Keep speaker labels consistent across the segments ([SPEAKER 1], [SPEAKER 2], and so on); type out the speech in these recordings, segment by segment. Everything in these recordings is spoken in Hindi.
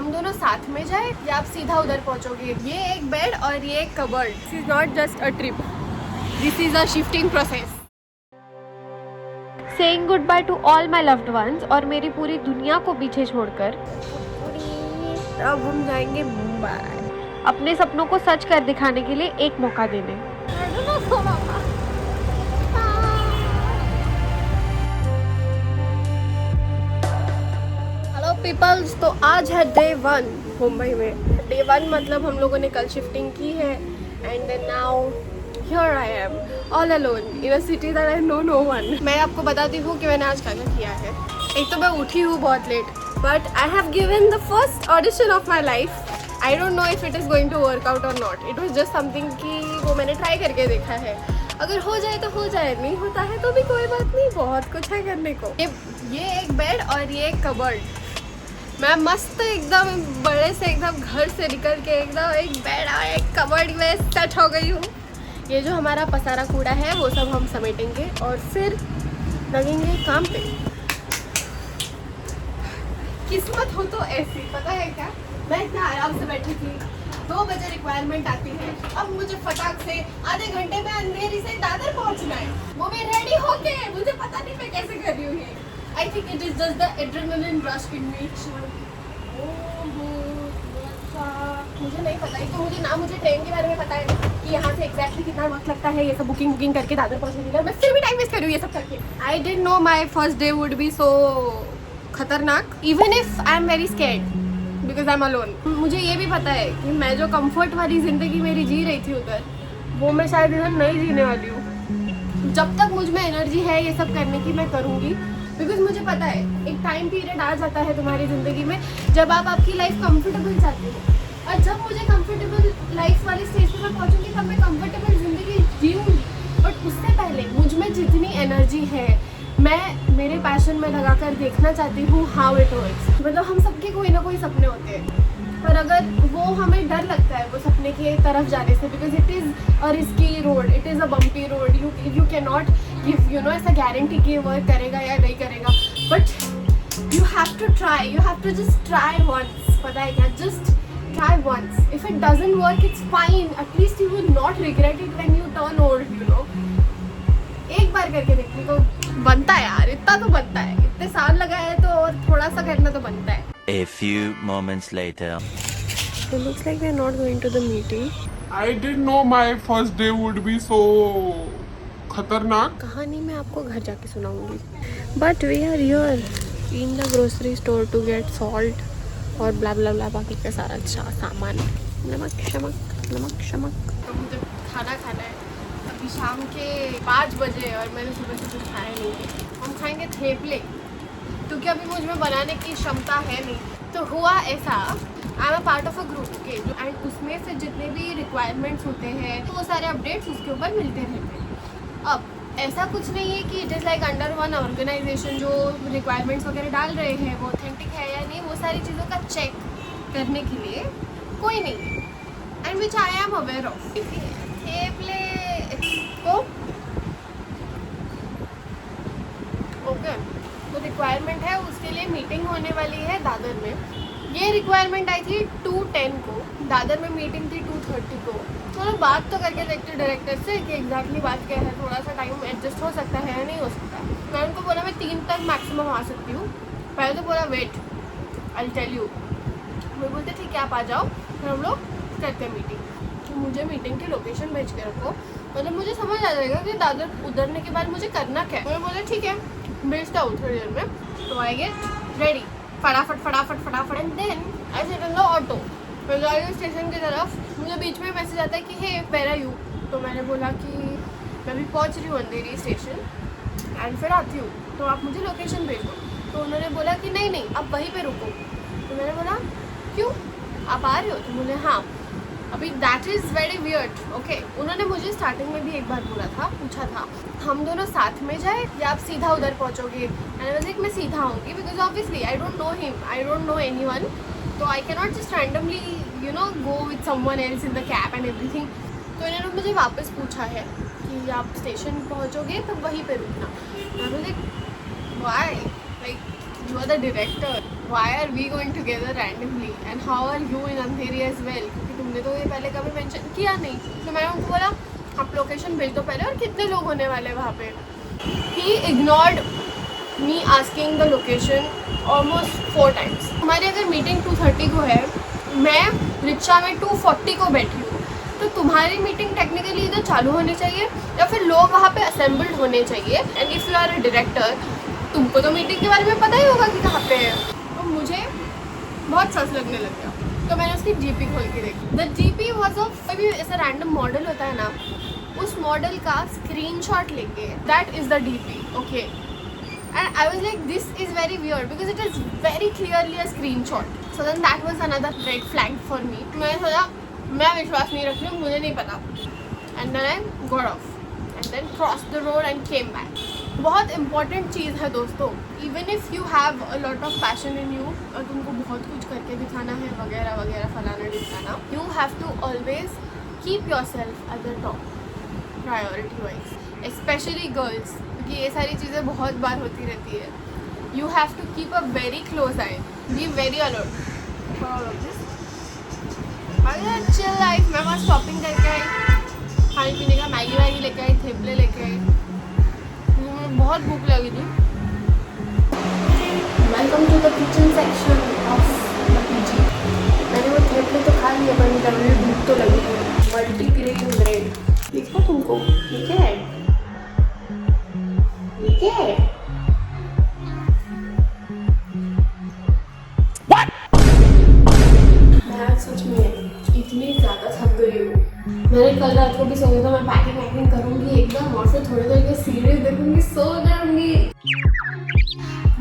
[SPEAKER 1] हम दोनों साथ में जाए या आप सीधा उधर पहुंचोगे? ये एक बेड और ये एक cupboard. This is not just a trip, this is a shifting process.
[SPEAKER 2] Saying good by two all my loved ones और मेरी पूरी दुनिया को पीछे छोड़कर
[SPEAKER 1] अब हम जाएंगे मुंबई,
[SPEAKER 2] अपने सपनों को सच कर दिखाने के लिए एक मौका देने।
[SPEAKER 1] हेलो पीपल्स, तो आज है डे 1 मुंबई में। डे 1 मतलब हम लोगों ने कल शिफ्टिंग की है and then now here I am all alone in a city that I know no one. मैं आपको बताती हूँ कि मैंने आज क्या क्या किया है। एक तो मैं उठी हूँ बहुत late, but I have given the first audition of my life. I don't know if it is going to work out और not. It was just something कि वो मैंने ट्राई करके देखा है। अगर हो जाए तो हो जाए, नहीं होता है तो भी कोई बात नहीं, बहुत कुछ है करने को। ये एक बेड और ये एक कबर्ड। मैं मस्त एकदम बड़े से एकदम घर से निकल के एकदम एक बेड और एक कबर्ड में सेट हो गई हूँ। ये जो हमारा पसारा कूड़ा है वो सब हम समेटेंगे और फिर लगेंगे काम पे। किस्मत हो तो ऐसी, पता है क्या, मैं इतना आराम से बैठी थी, 2 बजे रिक्वायरमेंट आती है, अब मुझे फटाक से आधे घंटे में अंधेरी से दादर पहुंचना है। वो मैं रेडी होके, मुझे पता नहीं मैं कैसे कर रही हूँ ये। I think it is just the adrenaline rush in me. मुझे नहीं पता है, तो मुझे ट्रेन के बारे में पता है कि यहाँ से एग्जैक्टली कितना वक्त लगता है ये सब बुकिंग करके दादर पहुँचने के लिए। मैं फिर भी टाइम वेस्ट कर रही हूँ ये सब करके। I didn't know my first day would be so खतरनाक, even if I am very scared because I am alone. मुझे ये भी पता है कि मैं जो कंफर्ट वाली ज़िंदगी मेरी जी रही थी उधर, वो मैं शायद इधर नहीं जीने वाली हूँ। जब तक मुझ में एनर्जी है ये सब करने की, मैं करूँगी। बिकॉज मुझे पता है एक टाइम पीरियड आ जाता है तुम्हारी ज़िंदगी में जब आप आपकी लाइफ कंफर्टेबल चाहते हो, और जब मुझे कंफर्टेबल लाइफ वाली स्टेज पे मैं पहुँचूंगी तब मैं कंफर्टेबल ज़िंदगी जीऊँगी। बट उससे पहले मुझ में जितनी एनर्जी है मैं मेरे पैशन में लगा कर देखना चाहती हूँ हाउ इट वर्क्स। मतलब हम सबके कोई ना कोई सपने होते हैं, पर अगर वो हमें डर लगता है वो सपने की तरफ जाने से, because it is a risky road, it is a bumpy road. You can not give you know ऐसा गारंटी कि वर्क करेगा या नहीं करेगा, but you have to try, you have to just try once. पता है क्या, just try once. If it doesn't work it's fine, at least you will not regret it when you turn old, you know. एक बार करके देखने को बनता है यार, इतना तो बनता है, इतने साल लगाए हैं तो और थोड़ा सा करना तो बनता है।
[SPEAKER 3] A few moments later.
[SPEAKER 1] So it looks like we are not going to the meeting.
[SPEAKER 4] I didn't know my first day would be so खतरनाक।
[SPEAKER 1] कहानी मैं आपको घर जाके सुनाऊंगी। But we are here in the grocery store to get salt और ब्ला ब्ला ब्ला बाकी का सारा सामान, नमक शमक। तो मुझे खाना खाना है। अभी शाम के 5 बजे और मैंने सुबह से कुछ खाया नहीं है। हम खाएंगे थेपले, क्योंकि अभी मुझ में बनाने की क्षमता है नहीं। तो हुआ ऐसा, I am a part of a group के, एंड उसमें से जितने भी रिक्वायरमेंट्स होते हैं तो वो सारे अपडेट्स उसके ऊपर मिलते रहते हैं। अब ऐसा कुछ नहीं है कि it is like under one organisation जो रिक्वायरमेंट्स वगैरह डाल रहे हैं वो ऑथेंटिक है या नहीं, वो सारी चीज़ों का चेक करने के लिए कोई नहीं है, and which I am aware of. थेपले को ओके, तो रिक्वायरमेंट है, उसके लिए मीटिंग होने वाली है दादर में। ये रिक्वायरमेंट आई थी 2:10 को, दादर में मीटिंग थी 2:30 को। तो बात तो करके देखते डायरेक्टर से कि एग्जैक्टली बात क्या है, थोड़ा सा टाइम एडजस्ट हो सकता है या नहीं हो सकता। मैं उनको बोला मैं 3 तक मैक्सिमम आ सकती हूँ। पहले तो बोला वेट आई टेल यू, वो बोलते ठीक है आप आ जाओ, फिर हम लोग करते हैं मीटिंग। तो मुझे मीटिंग की लोकेशन भेज के रखो, मतलब मुझे समझ आ जाएगा कि दादर उतरने के बाद मुझे करना क्या है। मैं बोला ठीक है भेजता हूँ थोड़ी देर में। तो आई गेट रेडी, फटाफट and then I sit in the auto. फिर गाड़ी स्टेशन की तरफ मुझे बीच में मैसेज आता है कि हे वेयर आर यू। तो मैंने बोला कि मैं अभी पहुँच रही हूँ अंधेरी स्टेशन एंड फिर आती हूँ, तो आप मुझे लोकेशन भेजो। तो उन्होंने बोला कि नहीं आप वहीं पे रुको। तो मैंने बोला क्यों, आप आ रहे हो? तो बोले हाँ। अभी that is very weird, okay. उन्होंने मुझे स्टार्टिंग में भी एक बार पूछा था हम दोनों साथ में जाए या आप सीधा उधर पहुँचोगे। मैंने बोला मैं सीधा आऊँगी because obviously I don't know him, I don't know anyone, तो I can not just randomly you know go with someone else in the cab and everything. तो इन्होंने मुझे वापस पूछा है कि आप स्टेशन पहुँचोगे तो वहीं पर रुकना। मैंने बोला why, like You are the director. Why are we going together randomly? And how are you in Andheri as well? क्योंकि तुमने तो ये पहले कभी मेंशन किया नहीं. तो मैंने उनको बोला आप लोकेशन भेज दो पहले और कितने लोग होने वाले वहाँ पे. He ignored me asking the location almost 4 times. हमारी अगर मीटिंग 2:30 को है, मैं रिक्शा में 2:40 को बैठी हूँ, तो तुम्हारी मीटिंग टेक्निकली इधर चालू होनी चाहिए या फिर लोग वहाँ पे असेंबल्ड होने चाहिए. And if you are a director, तुमको तो मीटिंग के बारे में पता ही होगा कि कहाँ पे है. तो मुझे बहुत सस लगने लग गया. तो मैंने उसकी जीपी खोल के देखी. द जीपी वॉज ऑफ कोई भी ऐसा रैंडम मॉडल होता है ना, उस मॉडल का स्क्रीनशॉट लेके that is the DP. Okay. And I was like, this is very weird because it is very clearly a screenshot. So then that was another red flag for me. मैंने सोचा मैं विश्वास नहीं रख रही हूँ, मुझे नहीं पता. And then I got off and then crossed the road and came back. बहुत important चीज़ है दोस्तों. Even if you have a lot of passion in you, और तुमको बहुत कुछ करके दिखाना है वगैरह वगैरह फलाना दिखाना, you have to always keep yourself at the top priority wise. Especially girls, क्योंकि ये सारी चीज़ें बहुत बार होती रहती है. You have to keep a very close eye, be very alert for all of this. अगर chill life, मैं वहाँ शॉपिंग करके आई, खाने पीने का मैगी वैगी लेके आई, थेपले लेके आई, मुझे बहुत भूख लगी थी. Welcome to the kitchen section of the PG. मैंने वो थेपले तो खा लिए पर मुझे भूख तो लगी है. मल्टीग्रेन ब्रेड दिखा तुमको? ये क्या है? ये क्या है? मैं सच में इतनी ज़्यादा थक गई हूँ. मैंने कल रात को भी सोचा था मैं पैकिंग करूँगी एकदम और फिर थोड़ी देर के सीरीज देखूँगी, सो जाऊँगी.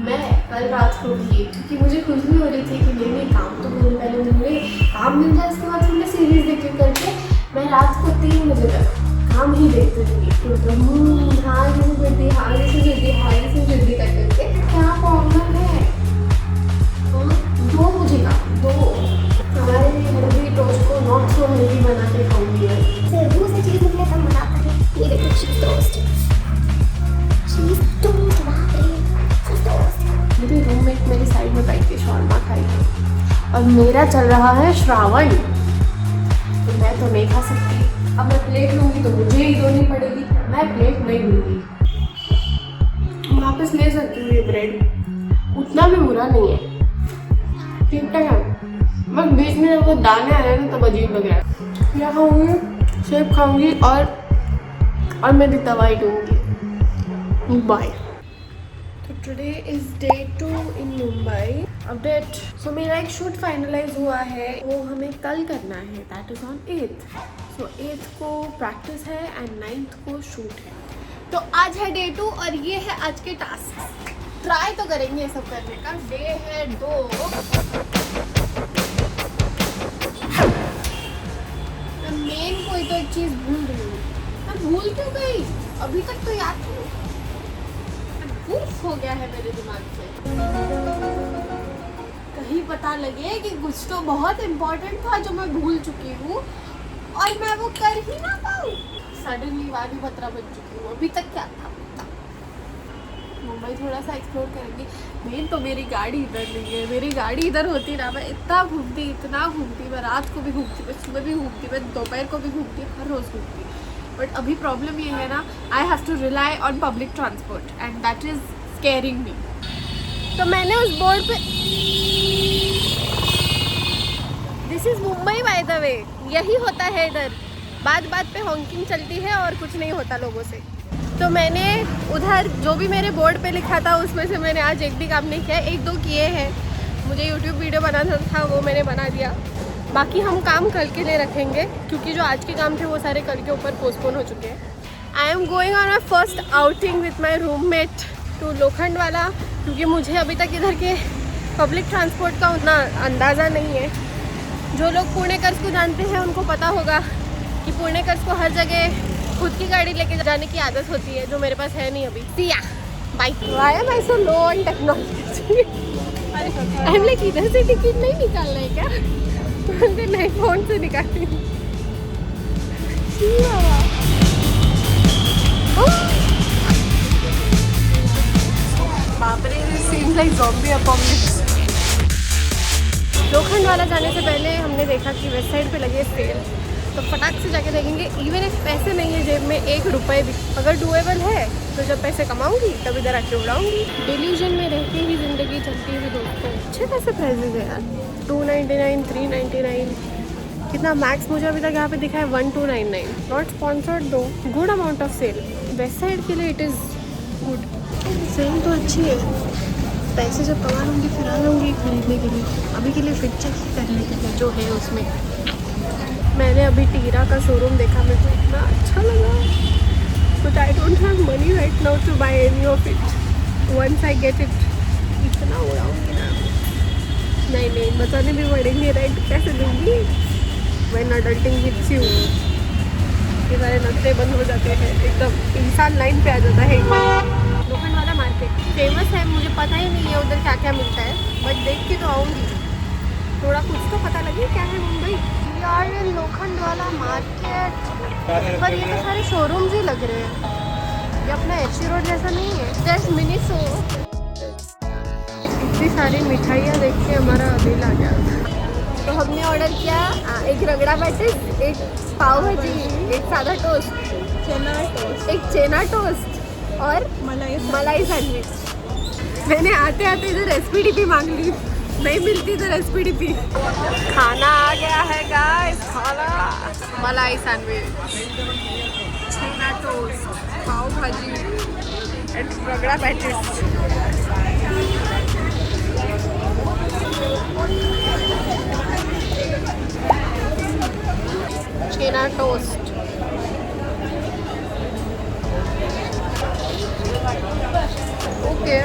[SPEAKER 1] मैं कल रात को भी, क्योंकि मुझे खुश भी हो रही थी कि नहीं काम तो मुझे पहले मुझे काम मिल जाए, उसके बाद फिर मैं सीरीज देख करके मैं रात को 3 बजे तक काम ही देखते रहेंगे. तो हाँ ये जल्दी, हाँ ये जल्दी, हाँ ये जल्दी कर करके क्या प्रॉब्लम है. 2 मुझे का 2 हमारे लिए हेल्दी टोस्ट को नॉट सो हेल्दी बना के खाऊंगी.
[SPEAKER 5] मुँह से चीज़ निकले तब मजा आता है. ये देखो चीज़ टोस्ट.
[SPEAKER 1] मेरी रूममेट मेरी साइड में बैठ के शॉर्मा खाई है और मेरा चल रहा है श्रावण, तो मैं तो नहीं खा सकती. अब मैं प्लेट लूँगी तो मुझे ही धोनी पड़ेगी. मैं प्लेट नहीं लूँगी, वापस ले सकती हूँ. ये ब्रेड उतना भी बुरा नहीं है, ठीक है. बस बीच में जब वो दाने आ रहे हैं ना तब अजीब लग रहा है. या खाऊँगी, सेब खाऊँगी और मेरी दवाई लूँगी. बाय. तो today is day 2 in Mumbai. Update. So मेरा एक शूट फाइनलाइज हुआ है, वो हमें कल करना है. That is on 8th. So 8th को प्रैक्टिस है एंड 9th को शूट है. तो आज है डे 2 और ये है आज के टास्क. ट्राई तो करेंगे ये सब करने का. डे है 2. मैं मेन कोई तो एक चीज़ भूल रही हूँ. मैं भूल क्यों गई? अभी तक तो याद थी. हो गया है मेरे दिमाग से. कहीं पता लगे कि कुछ तो बहुत इम्पोर्टेंट था जो मैं भूल चुकी हूँ और मैं वो कर ही ना पाऊँ. सडनली वादी पत्रा बन चुकी हूँ. अभी तक क्या था? मुंबई थोड़ा सा एक्सप्लोर करेंगे. मेन तो मेरी गाड़ी इधर नहीं है. मेरी गाड़ी इधर होती ना, मैं इतना घूमती. मैं रात को भी घूमती, मैं सुबह भी घूमती, मैं दोपहर को भी घूमती, हर रोज़ घूमती. बट अभी प्रॉब्लम ये है ना, I have to rely on public transport and that is scaring me. तो मैंने उस बोर्ड पे, this is Mumbai by the way, यही होता है इधर. बात पे हॉन्किंग चलती है और कुछ नहीं होता लोगों से. तो मैंने उधर जो भी मेरे बोर्ड पे लिखा था उसमें से मैंने आज एक भी काम नहीं किया. 1-2 किए हैं. मुझे यूट्यूब वीडियो बनाना था, वो मैंने बना दिया. बाकी हम काम कल के लिए रखेंगे क्योंकि जो आज के काम थे वो सारे कल के ऊपर पोस्टपोन हो चुके हैं. I am going on my first outing with my roommate to Lokhandwala, क्योंकि मुझे अभी तक इधर के पब्लिक ट्रांसपोर्ट का उतना अंदाज़ा नहीं है. जो लोग पुणेकर्स को जानते हैं उनको पता होगा कि पुणेकर्स को हर जगह खुद की गाड़ी लेके जाने की आदत होती है, जो मेरे पास है नहीं अभी. Siya bike. Why am I so low on technology? I am like इधर से टिकट नहीं निकालना है क्या? नहीं, फोन से निकाली. बाप रे, सीम्स लाइक ज़ॉम्बी अपोकलिप्स। लोखंड वाला जाने से पहले हमने देखा कि वेस्ट साइड पे लगी है सेल, तो फटाक से जाके देखेंगे। इवन एक पैसे नहीं है जेब में, 1 रुपये भी, अगर डुएबल है तो जब पैसे कमाऊंगी तब इधर आके उड़ाऊंगी। डिल्यूजन में रह के ही ज़िंदगी चलती है दोस्तों। अच्छे पैसे प्राइजेज है यार, 299, 399, कितना मैक्स मुझे अभी तक यहाँ पे दिखा है 1299। Not sponsored though, good amount of sale. West side के लिए इट इज़ गुड। सेल तो अच्छी है, पैसे जब कमा लूँगी फिर आ लूँगी खरीदने के लिए। अभी के लिए फिट चेक ही करने के लिए जो है उसमें। मैंने अभी टीरा का शोरूम देखा, मेरे को इतना अच्छा लगा, but I don't have money right now to buy any of it. Once I get it इतना उड़ाऊँगी ना, नहीं बचाने भी पड़ेंगे राइट, कैसे दूँगी। व्हेन अडल्टिंग हिट्स यू, ये सारे नखरे बंद हो जाते हैं, एकदम इंसान लाइन पे आ जाता है। लोखंड वाला मार्केट फेमस है, मुझे पता ही नहीं है उधर क्या क्या मिलता है, बट देख के तो आऊँगी, थोड़ा कुछ तो पता लगे क्या है मुंबई। यार ये लोखंड वाला मार्केट, पर ये तो सारे शोरूम्स ही लग रहे हैं, ये अपना एचसी रोड जैसा नहीं है, जस्ट मिनी शो। इतनी सारी मिठाइयाँ देख के हमारा दिल आ गया। तो हमने ऑर्डर किया एक रगड़ा पैटिस, एक पाव भाजी, एक सादा टोस्ट, एक चेना टोस्ट और मलाई सैंडविच। मैंने आते आते इधर एसपीडीपी मांग ली, नहीं मिलती इधर एसपीडीपी। खाना आ गया है गाइस, खाना, मलाई sandwich, चेना toast, pav bhaji and ragda pattice. Chena toast, okay,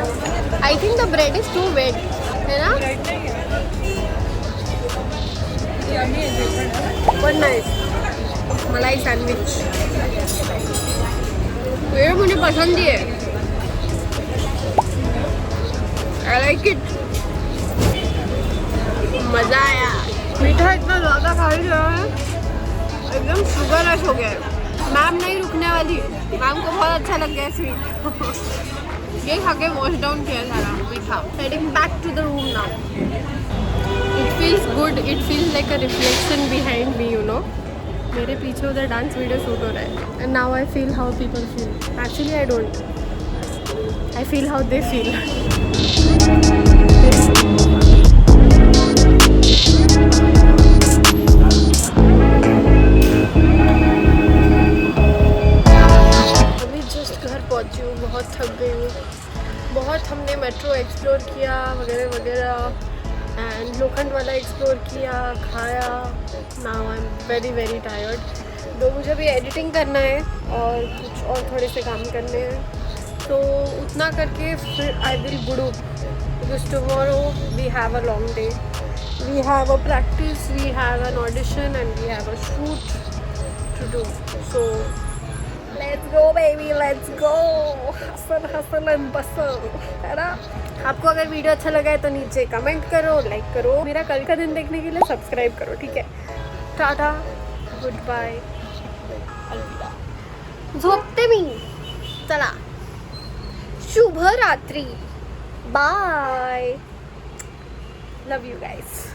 [SPEAKER 1] I think the bread is too wet, है ना? वन नाइस मलाई सैंडविच, ये मुझे पसंद ही है, आई लाइक इट, मज़ा आया। मीठा इतना ज़्यादा खा लिया है, एकदम शुगर रश हो गया है। मैम नहीं रुकने वाली, मैम को बहुत अच्छा लग गया स्वीट। ये खा के वॉश डाउन किया सारा मीठा। Heading back to the room now. It feels good, it feels like a reflection behind me, you know. मेरे पीछे उधर डांस वीडियो शूट हो रहा है, and now I feel how people feel. Actually I don't, I feel how they feel. बहुत थक गई हूँ, बहुत हमने मेट्रो एक्सप्लोर किया वगैरह वगैरह, एंड लोखंड वाला एक्सप्लोर किया, खाया। Now I am very very tired. तो मुझे भी एडिटिंग करना है और कुछ और थोड़े से काम करने हैं, तो उतना करके फिर आई विल गुडू, because tomorrow we have a long day, we have a practice, we have an audition and we have a shoot to do. So let's go baby, let's go, hustle hustle and bustle, है ना? आपको अगर वीडियो अच्छा लगा है तो नीचे कमेंट करो, लाइक करो, मेरा कल का दिन देखने के लिए सब्सक्राइब करो, ठीक है? टाटा, गुड बाय, अलविदा, झोपते मी, चला, शुभ रात्रि, बाय, लव यू गाइस।